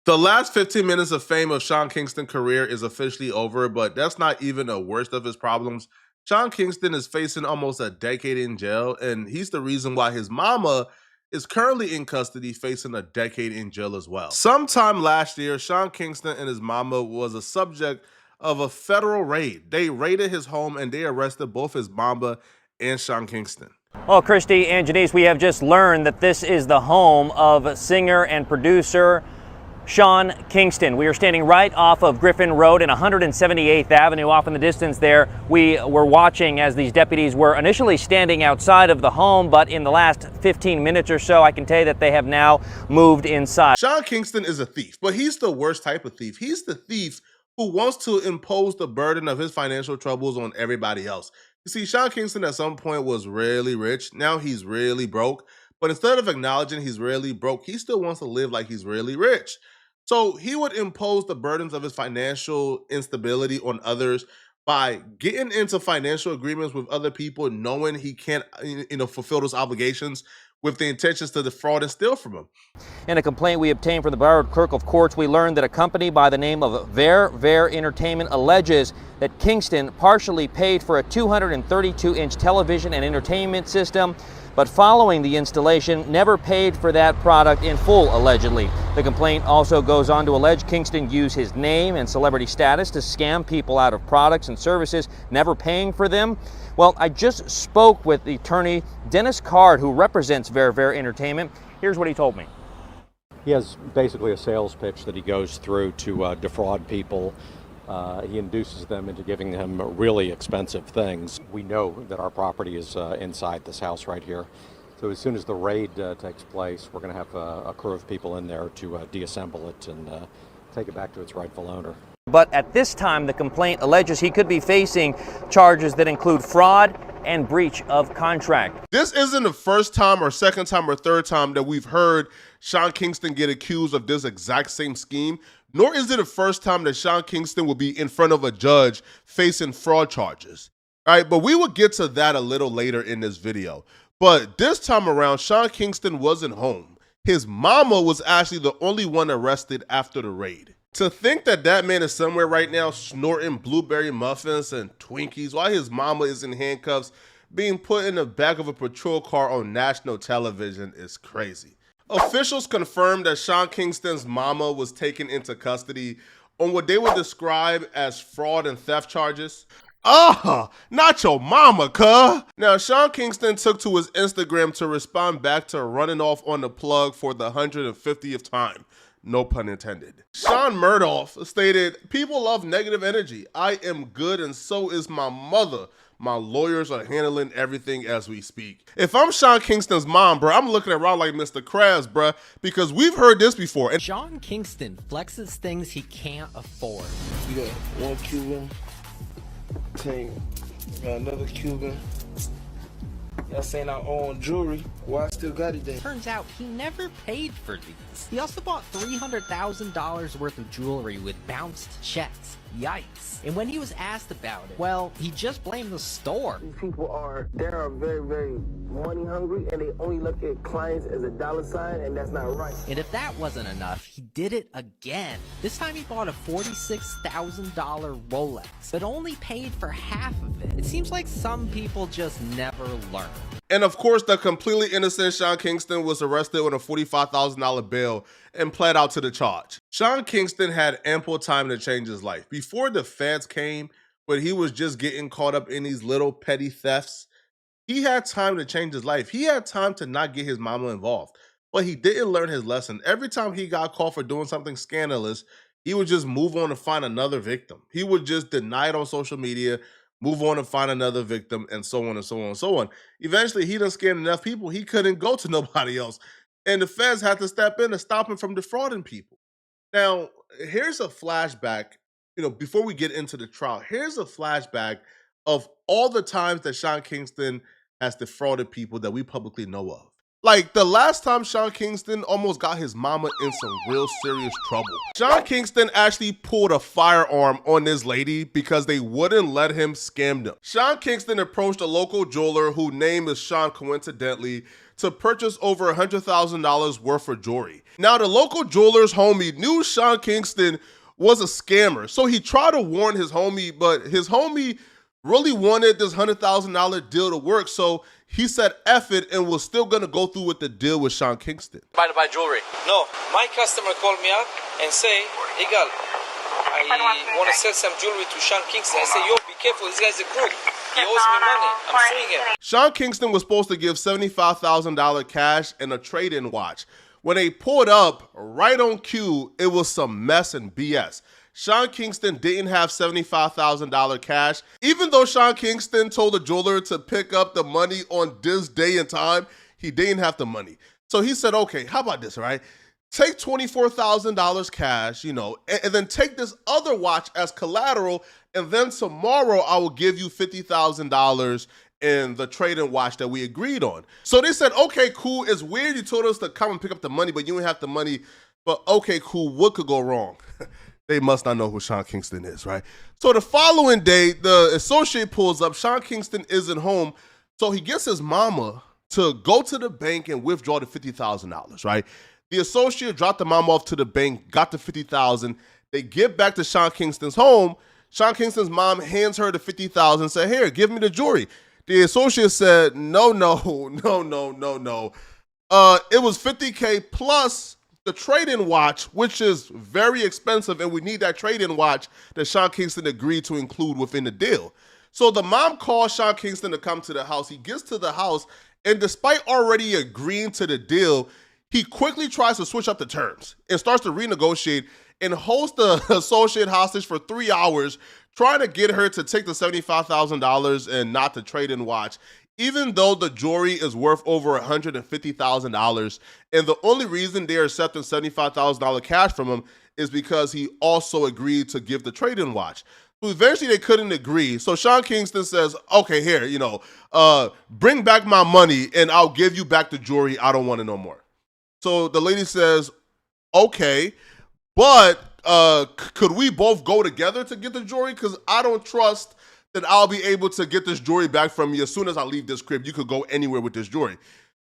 The last 15 minutes of fame of Sean Kingston's career is officially over, but that's not even the worst of his problems. Sean Kingston is facing almost a decade in jail, and he's the reason why his mama is currently in custody facing a decade in jail as well. Sometime last year, Sean Kingston and his mama was a subject of a federal raid. They raided his home and they arrested both his mama and Sean Kingston. Well, Christy and Janice, we have just learned that this is the home of singer and producer Sean Kingston. We are standing right off of Griffin Road and 178th Avenue. Off in the distance there, we were watching as these deputies were initially standing outside of the home, but in the last 15 minutes or so, I can tell you that they have now moved inside. Sean Kingston is a thief, but he's the worst type of thief. He's the thief who wants to impose the burden of his financial troubles on everybody else. You see, Sean Kingston at some point was really rich. Now he's really broke. But instead of acknowledging he's really broke, he still wants to live like he's really rich. So he would impose the burdens of his financial instability on others by getting into financial agreements with other people, knowing he can't, fulfill those obligations with the intentions to defraud and steal from them. In a complaint we obtained from the Broward Clerk of Courts, we learned that a company by the name of Ver Entertainment alleges that Kingston partially paid for a 232-inch television and entertainment system, but following the installation, never paid for that product in full, allegedly. The complaint also goes on to allege Kingston used his name and celebrity status to scam people out of products and services, never paying for them. Well, I just spoke with the attorney, Dennis Card, who represents Ver Entertainment. Here's what he told me. He has basically a sales pitch that he goes through to defraud people. He induces them into giving them really expensive things. We know that our property is inside this house right here. So as soon as the raid takes place, we're going to have a crew of people in there to deassemble it and take it back to its rightful owner. But at this time, the complaint alleges he could be facing charges that include fraud and breach of contract. This isn't the first time or second time or third time that we've heard Sean Kingston get accused of this exact same scheme, nor is it the first time that Sean Kingston will be in front of a judge facing fraud charges. All right, but we will get to that a little later in this video. But this time around, Sean Kingston wasn't home. His mama was actually the only one arrested after the raid. To think that that man is somewhere right now snorting blueberry muffins and Twinkies while his mama is in handcuffs being put in the back of a patrol car on national television is crazy. Officials confirmed that Sean Kingston's mama was taken into custody on what they would describe as fraud and theft charges. Not your mama, cuh. Now, Sean Kingston took to his Instagram to respond back to running off on the plug for the 150th time. No pun intended. Sean Murdoff stated, "People love negative energy. I am good and so is my mother. My lawyers are handling everything as we speak." If I'm Sean Kingston's mom, bro, I'm looking around like Mr. Krabs, bro, because we've heard this before. And Sean Kingston flexes things he can't afford. You got one Cuban, got another Cuban. Y'all saying I own jewelry, why I still got it then? Turns out he never paid for these. He also bought $300,000 worth of jewelry with bounced checks. Yikes. And when he was asked about it, well, he just blamed the store. These people are very, very money hungry, and they only look at clients as a dollar sign, and that's not right. And if that wasn't enough, he did it again. This time he bought a $46,000 Rolex, but only paid for half of it. It seems like some people just never learn. And of course, the completely innocent Sean Kingston was arrested on a $45,000 bail and pled out to the charge. Sean Kingston had ample time to change his life. Before the feds came, when he was just getting caught up in these little petty thefts, he had time to change his life. He had time to not get his mama involved, but he didn't learn his lesson. Every time he got caught for doing something scandalous, he would just move on to find another victim. He would just deny it on social media, move on and find another victim, and so on and so on and so on. Eventually, he done scammed enough people, he couldn't go to nobody else. And the feds had to step in to stop him from defrauding people. Now, here's a flashback, before we get into the trial, here's a flashback of all the times that Sean Kingston has defrauded people that we publicly know of. Like, the last time Sean Kingston almost got his mama in some real serious trouble. Sean Kingston actually pulled a firearm on this lady because they wouldn't let him scam them. Sean Kingston approached a local jeweler whose name is Sean coincidentally to purchase over $100,000 worth of jewelry. Now, the local jeweler's homie knew Sean Kingston was a scammer, so he tried to warn his homie, but his homie really wanted this $100,000 deal to work, so he said F it and was still gonna go through with the deal with Sean Kingston. Buy jewelry. No, my customer called me up and say, Egal, I want to sell some jewelry to Sean Kingston. I say, yo, be careful, this guy's a crook. He owes me money. I'm suing him. Sean Kingston was supposed to give $75,000 cash and a trade-in watch. When they pulled up, right on cue, it was some mess and BS. Sean Kingston didn't have $75,000 cash. Even though Sean Kingston told the jeweler to pick up the money on this day and time, he didn't have the money. So he said, okay, how about this, right? Take $24,000 cash, and then take this other watch as collateral, and then tomorrow I will give you $50,000 in the trade-in watch that we agreed on. So they said, okay, cool. It's weird you told us to come and pick up the money, but you didn't have the money. But okay, cool. What could go wrong? They must not know who Sean Kingston is, right? So the following day, the associate pulls up. Sean Kingston isn't home. So he gets his mama to go to the bank and withdraw the $50,000, right? The associate dropped the mom off to the bank, got the $50,000. They get back to Sean Kingston's home. Sean Kingston's mom hands her the $50,000 and said, here, give me the jewelry. The associate said, no. It was $50K plus the trade-in watch, which is very expensive, and we need that trade-in watch that Sean Kingston agreed to include within the deal. So the mom calls Sean Kingston to come to the house. He gets to the house, and despite already agreeing to the deal, he quickly tries to switch up the terms and starts to renegotiate and holds the associate hostage for 3 hours, trying to get her to take the $75,000 and not the trade-in watch, even though the jewelry is worth over $150,000. And the only reason they're accepting $75,000 cash from him is because he also agreed to give the trade-in watch. So eventually they couldn't agree. So Sean Kingston says, okay, here, bring back my money and I'll give you back the jewelry. I don't want it no more. So the lady says, okay, but could we both go together to get the jewelry? Because I don't trust that I'll be able to get this jewelry back from you as soon as I leave this crib. You could go anywhere with this jewelry.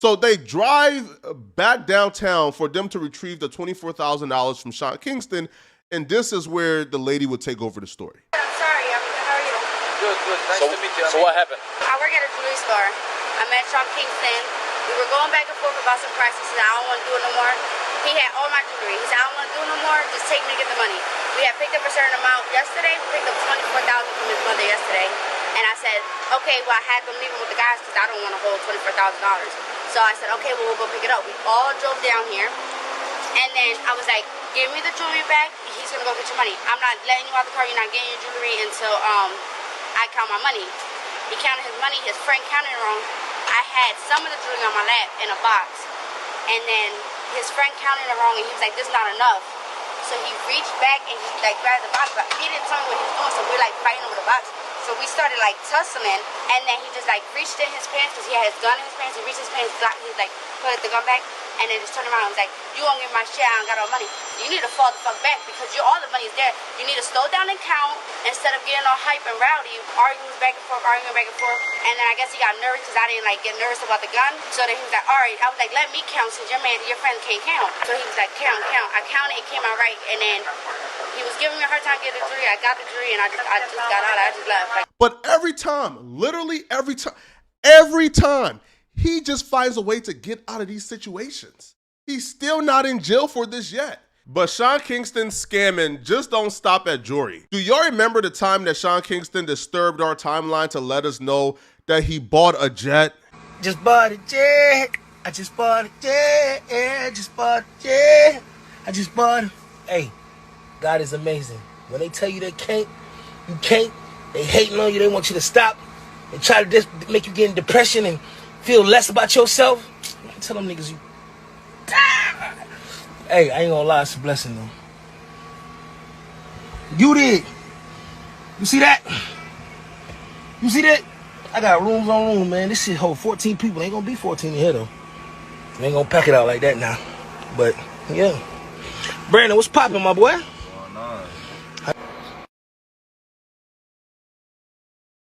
So they drive back downtown for them to retrieve the $24,000 from Sean Kingston, and this is where the lady would take over the story. I'm sorry, how are you? Good. Nice to meet you. So what happened? I work at a jewelry store. I met Sean Kingston. We were going back and forth about some prices. He said, I don't want to do it no more. He had all my jewelry. He said, I don't want to do it no more. Just take me to get the money. We had picked up a certain amount yesterday. We picked up $24,000 from his mother yesterday. And I said, okay, well, I had them leave him with the guys because I don't want to hold $24,000. So I said, okay, well, we'll go pick it up. We all drove down here. And then I was like, give me the jewelry back. He's going to go get your money. I'm not letting you out the car. You're not getting your jewelry until I count my money. He counted his money. His friend counted it wrong. I had some of the jewelry on my lap in a box. And then his friend counted it wrong, and he was like, this is not enough. So he reached back and he grabbed the box, but he didn't tell me what he was doing, so we were fighting over the box. So we started tussling, and then he just reached in his pants because he had his gun in his pants. He reached his pants, he put the gun back, and then just turned around and was like, you won't give me my shit, I don't got all money. You need to fall the fuck back because all the money is there. You need to slow down and count instead of getting all hype and rowdy, arguing back and forth. And then I guess he got nervous because I didn't get nervous about the gun. So then he was like, all right. I was like, let me count since your friend can't count. So he was like, count. I counted, it came out right, and then he was giving me a hard time getting the jury. I got the jury, and I just got out. I just left. But every time, literally every time, he just finds a way to get out of these situations. He's still not in jail for this yet. But Sean Kingston's scamming just don't stop at jewelry. Do y'all remember the time that Sean Kingston disturbed our timeline to let us know that he bought a jet? Just bought a jet. I just bought a jet. I just bought a jet. I just bought a... Hey, God is amazing. When they tell you they can't, you can't. They hating on you. They want you to stop. They try to just make you get in depression and feel less about yourself. Tell them niggas you... Hey, I ain't gonna lie, it's a blessing though. You did. You see that? You see that? I got rooms on room, man. This shit hold 14 people. Ain't gonna be 14 in here though. We ain't gonna pack it out like that now. But yeah. Brandon, what's poppin', my boy?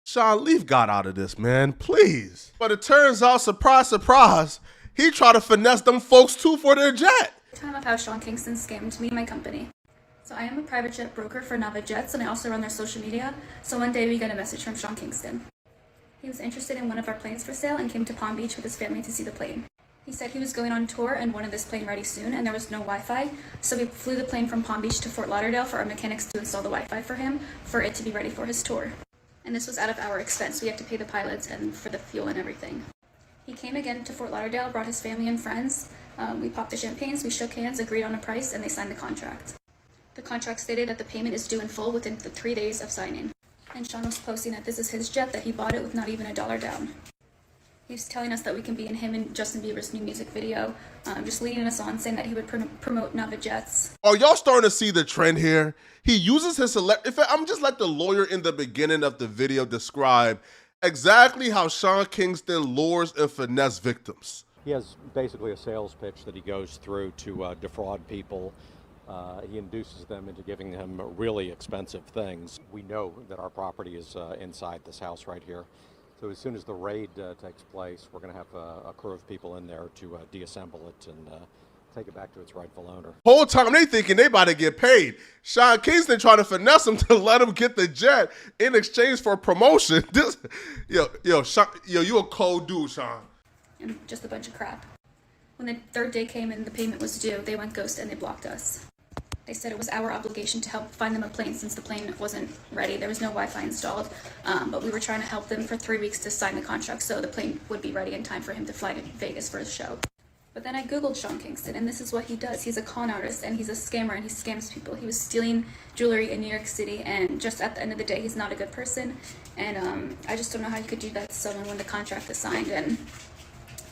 Sean, leave God out of this, man, please. But it turns out, surprise, surprise, he tried to finesse them folks too for their jet. Time of how Sean Kingston scammed me and my company. So I am a private jet broker for Nava Jets, and I also run their social media. So one day we got a message from Sean Kingston. He was interested in one of our planes for sale and came to Palm Beach with his family to see the plane. He said he was going on tour and wanted this plane ready soon, and there was no Wi-Fi, so we flew the plane from Palm Beach to Fort Lauderdale for our mechanics to install the Wi-Fi for him for it to be ready for his tour. And this was out of our expense. We have to pay the pilots and for the fuel and everything. He came again to Fort Lauderdale, brought his family and friends. We popped the champagnes, we shook hands, agreed on a price, and they signed the contract. The contract stated that the payment is due in full within the 3 days of signing. And Sean was posting that this is his jet, that he bought it with not even $1 down. He's telling us that we can be in him and Justin Bieber's new music video, just leading us on, saying that he would promote Nava Jets. Are y'all starting to see the trend here? He uses his I'm just like the lawyer in the beginning of the video describe exactly how Sean Kingston lures and finesse victims. He has basically a sales pitch that he goes through to defraud people. He induces them into giving them really expensive things. We know that our property is inside this house right here. So as soon as the raid takes place, we're going to have a crew of people in there to deassemble it and take it back to its rightful owner. Whole time they thinking they about to get paid. Sean Kingston trying to finesse them to let him get the jet in exchange for promotion. Sean, you a cold dude, Sean. And just a bunch of crap. When the third day came and the payment was due, they went ghost and they blocked us. They said it was our obligation to help find them a plane since the plane wasn't ready. There was no Wi-Fi installed, but we were trying to help them for 3 weeks to sign the contract so the plane would be ready in time for him to fly to Vegas for his show. But then I Googled Sean Kingston, and this is what he does. He's a con artist, and he's a scammer, and he scams people. He was stealing jewelry in New York City, and just at the end of the day, he's not a good person. And I just don't know how you could do that to someone when the contract is signed, and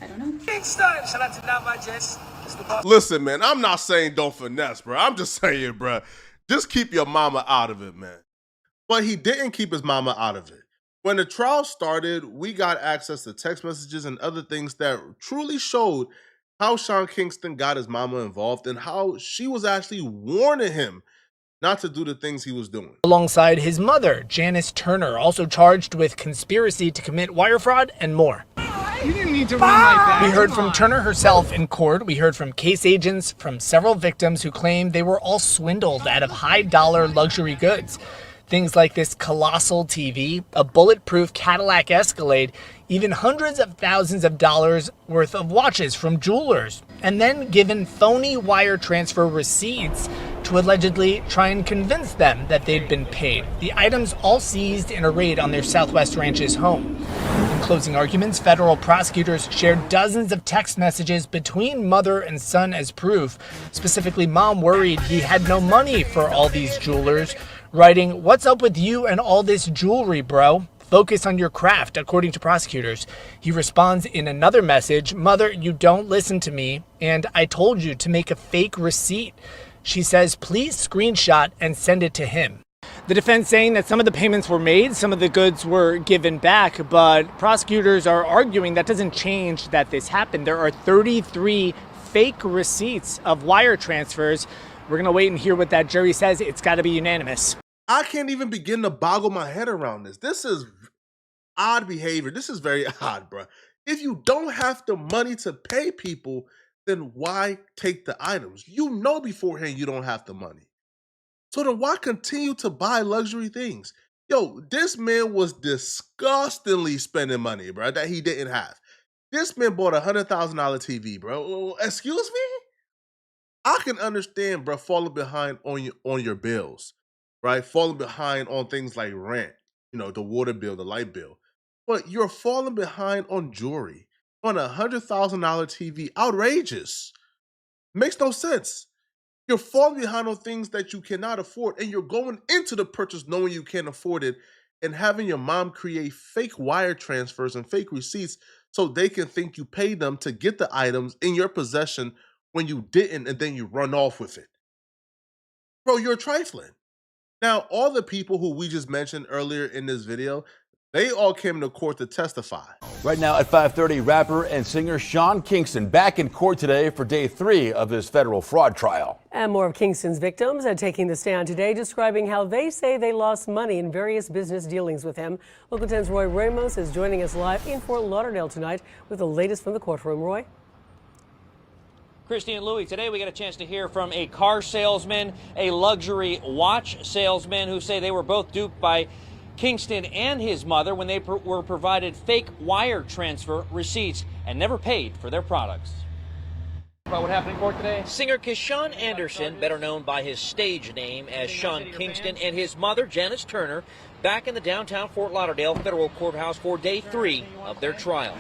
I don't know. Kingston, shout out to Nava Jets. Listen, man, I'm not saying don't finesse, bro. I'm just saying, bro, just keep your mama out of it, man. But he didn't keep his mama out of it. When the trial started, we got access to text messages and other things that truly showed how Sean Kingston got his mama involved and how she was actually warning him not to do the things he was doing. Alongside his mother, Janice Turner, also charged with conspiracy to commit wire fraud and more. You didn't need to run like that. We heard from Turner herself in court. We heard from case agents from several victims who claimed they were all swindled out of high-dollar luxury goods. Things like this colossal TV, a bulletproof Cadillac Escalade, even hundreds of thousands of dollars worth of watches from jewelers, and then given phony wire transfer receipts to allegedly try and convince them that they'd been paid. The items all seized in a raid on their Southwest Ranch's home. In closing arguments, federal prosecutors shared dozens of text messages between mother and son as proof. Specifically, mom worried he had no money for all these jewelers, writing, "What's up with you and all this jewelry, bro? Focus on your craft," according to prosecutors. He responds in another message, "Mother, you don't listen to me, and I told you to make a fake receipt." She says, "Please screenshot and send it to him." The defense saying that some of the payments were made, some of the goods were given back, but prosecutors are arguing that doesn't change that this happened. There are 33 fake receipts of wire transfers. We're going to wait and hear what that jury says. It's got to be unanimous. I can't even begin to boggle my head around this. This is odd behavior. This is very odd, bro. If you don't have the money to pay people, then why take the items? You know beforehand you don't have the money. So then why continue to buy luxury things? Yo, this man was disgustingly spending money, bro, that he didn't have. This man bought a $100,000 TV, bro. Excuse me? I can understand, bro, falling behind on your bills, right? Falling behind on things like rent, the water bill, the light bill. But you're falling behind on jewelry, on a $100,000 TV. Outrageous. Makes no sense. You're falling behind on things that you cannot afford, and you're going into the purchase knowing you can't afford it and having your mom create fake wire transfers and fake receipts so they can think you paid them to get the items in your possession when you didn't, and then you run off with it. Bro, you're trifling. Now, all the people who we just mentioned earlier in this video, they all came to court to testify. Right now at 5:30, rapper and singer Sean Kingston back in court today for day 3 of this federal fraud trial. And more of Kingston's victims are taking the stand today, describing how they say they lost money in various business dealings with him. Local 10's Roy Ramos is joining us live in Fort Lauderdale tonight with the latest from the courtroom. Roy? Christy and Louie, today we got a chance to hear from a car salesman, a luxury watch salesman, who say they were both duped by Kingston and his mother when they were provided fake wire transfer receipts and never paid for their products. About what happened in court today? Singer Keshawn Anderson, better known by his stage name as Sean Kingston, and his mother, Janice Turner, back in the downtown Fort Lauderdale federal courthouse for day 3 of their trial.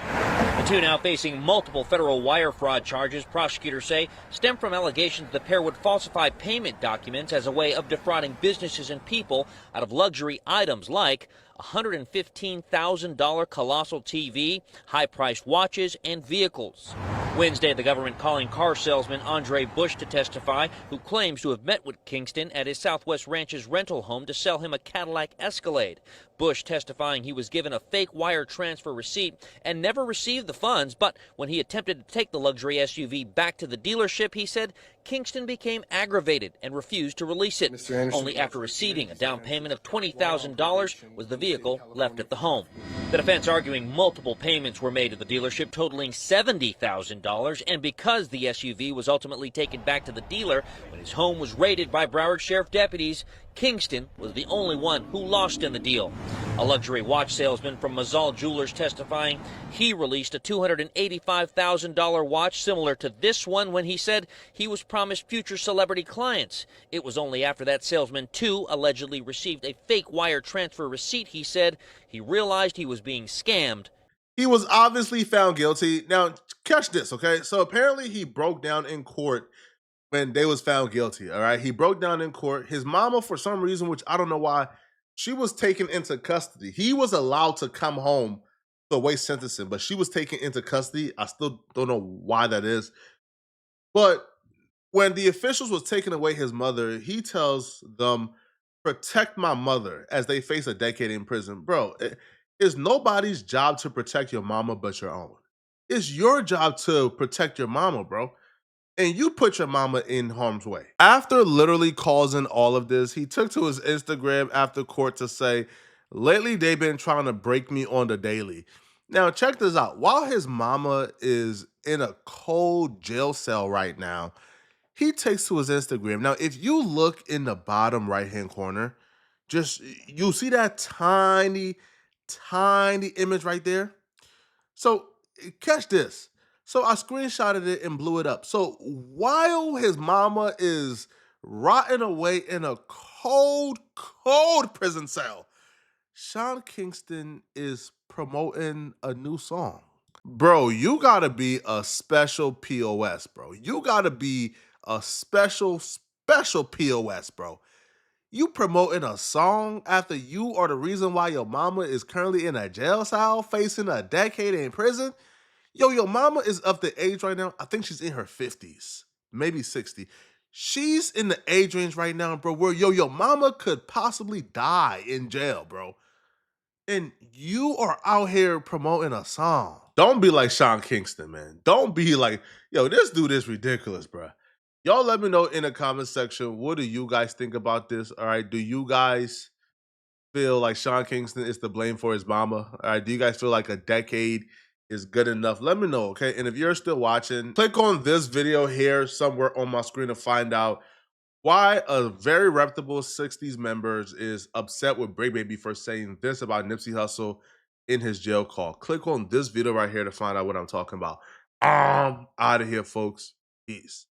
The two now facing multiple federal wire fraud charges, prosecutors say, stem from allegations the pair would falsify payment documents as a way of defrauding businesses and people out of luxury items like a $115,000 colossal TV, high-priced watches, and vehicles. Wednesday, the government calling car salesman Andre Bush to testify, who claims to have met with Kingston at his Southwest Ranches rental home to sell him a Cadillac Escalade. Bush testifying he was given a fake wire transfer receipt and never received the funds, but when he attempted to take the luxury SUV back to the dealership, he said Kingston became aggravated and refused to release it. Only after receiving a down payment of $20,000 was the vehicle left at the home. The defense arguing multiple payments were made to the dealership totaling $70,000, and because the SUV was ultimately taken back to the dealer when his home was raided by Broward Sheriff deputies, Kingston was the only one who lost in the deal. A luxury watch salesman from Mazal Jewelers testifying he released a $285,000 watch similar to this one when he said he was promised future celebrity clients. It was only after that salesman, too, allegedly received a fake wire transfer receipt, he said, he realized he was being scammed. He was obviously found guilty. Now, catch this, okay? So apparently he broke down in court when they was found guilty, all right? He broke down in court. His mama, for some reason, which I don't know why, she was taken into custody. He was allowed to come home to await sentencing, but she was taken into custody. I still don't know why that is. But when the officials was taking away his mother, he tells them, protect my mother as they face a decade in prison. Bro, it's nobody's job to protect your mama but your own. It's your job to protect your mama, bro. And you put your mama in harm's way. After literally causing all of this, he took to his Instagram after court to say, lately they've been trying to break me on the daily. Now, check this out. While his mama is in a cold jail cell right now, he takes to his Instagram. Now, if you look in the bottom right-hand corner, just you'll see that tiny, tiny image right there. So catch this. So I screenshotted it and blew it up. So while his mama is rotting away in a cold, cold prison cell, Sean Kingston is promoting a new song. Bro, you gotta be a special POS, bro. You gotta be a special, special POS, bro. You promoting a song after you are the reason why your mama is currently in a jail cell facing a decade in prison? Yo, your mama is up the age right now. I think she's in her 50s, maybe 60. She's in the age range right now, bro, where your mama could possibly die in jail, bro. And you are out here promoting a song. Don't be like Sean Kingston, man. Don't be like, yo, this dude is ridiculous, bro. Y'all let me know in the comment section, what do you guys think about this? All right, do you guys feel like Sean Kingston is to blame for his mama? All right, do you guys feel like a decade is good enough? Let me know, okay? And if you're still watching, click on this video here somewhere on my screen to find out why a very reputable 60s members is upset with Bray Baby for saying this about Nipsey Hussle in his jail call. Click on this video right here to find out what I'm talking about. Out of here, folks. Peace.